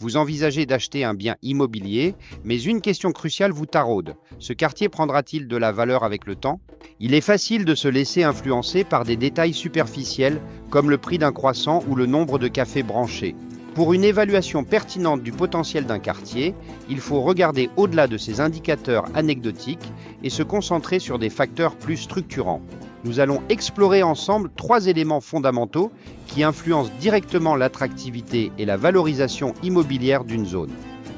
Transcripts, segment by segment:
Vous envisagez d'acheter un bien immobilier, mais une question cruciale vous taraude. Ce quartier prendra-t-il de la valeur avec le temps? Il est facile de se laisser influencer par des détails superficiels comme le prix d'un croissant ou le nombre de cafés branchés. Pour une évaluation pertinente du potentiel d'un quartier, il faut regarder au-delà de ces indicateurs anecdotiques et se concentrer sur des facteurs plus structurants. Nous allons explorer ensemble 3 éléments fondamentaux qui influencent directement l'attractivité et la valorisation immobilière d'une zone.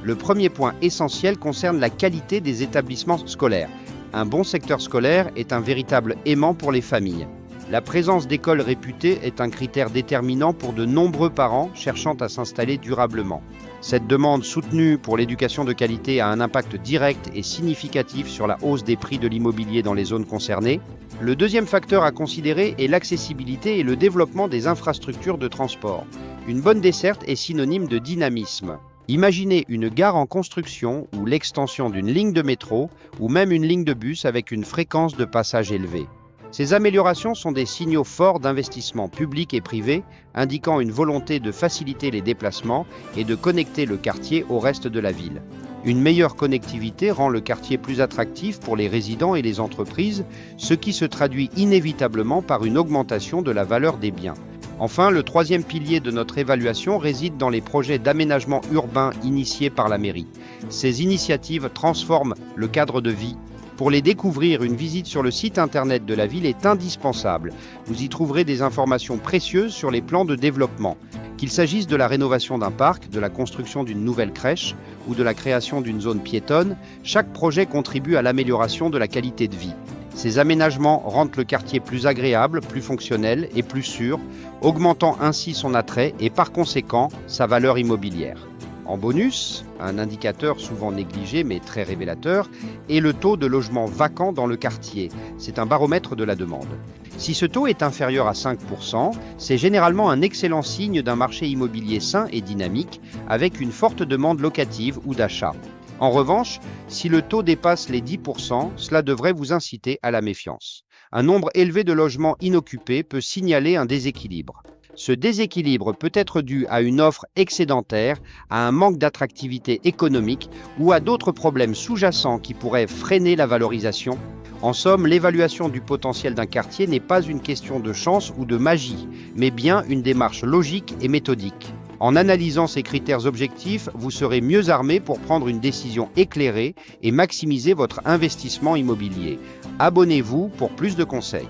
Le premier point essentiel concerne la qualité des établissements scolaires. Un bon secteur scolaire est un véritable aimant pour les familles. La présence d'écoles réputées est un critère déterminant pour de nombreux parents cherchant à s'installer durablement. Cette demande soutenue pour l'éducation de qualité a un impact direct et significatif sur la hausse des prix de l'immobilier dans les zones concernées. Le deuxième facteur à considérer est l'accessibilité et le développement des infrastructures de transport. Une bonne desserte est synonyme de dynamisme. Imaginez une gare en construction ou l'extension d'une ligne de métro ou même une ligne de bus avec une fréquence de passage élevée. Ces améliorations sont des signaux forts d'investissement public et privé, indiquant une volonté de faciliter les déplacements et de connecter le quartier au reste de la ville. Une meilleure connectivité rend le quartier plus attractif pour les résidents et les entreprises, ce qui se traduit inévitablement par une augmentation de la valeur des biens. Enfin, le troisième pilier de notre évaluation réside dans les projets d'aménagement urbain initiés par la mairie. Ces initiatives transforment le cadre de vie. Pour les découvrir, une visite sur le site internet de la ville est indispensable. Vous y trouverez des informations précieuses sur les plans de développement. Qu'il s'agisse de la rénovation d'un parc, de la construction d'une nouvelle crèche ou de la création d'une zone piétonne, chaque projet contribue à l'amélioration de la qualité de vie. Ces aménagements rendent le quartier plus agréable, plus fonctionnel et plus sûr, augmentant ainsi son attrait et par conséquent sa valeur immobilière. En bonus, un indicateur souvent négligé mais très révélateur, est le taux de logements vacants dans le quartier. C'est un baromètre de la demande. Si ce taux est inférieur à 5%, c'est généralement un excellent signe d'un marché immobilier sain et dynamique, avec une forte demande locative ou d'achat. En revanche, si le taux dépasse les 10%, cela devrait vous inciter à la méfiance. Un nombre élevé de logements inoccupés peut signaler un déséquilibre. Ce déséquilibre peut être dû à une offre excédentaire, à un manque d'attractivité économique ou à d'autres problèmes sous-jacents qui pourraient freiner la valorisation. En somme, l'évaluation du potentiel d'un quartier n'est pas une question de chance ou de magie, mais bien une démarche logique et méthodique. En analysant ces critères objectifs, vous serez mieux armé pour prendre une décision éclairée et maximiser votre investissement immobilier. Abonnez-vous pour plus de conseils.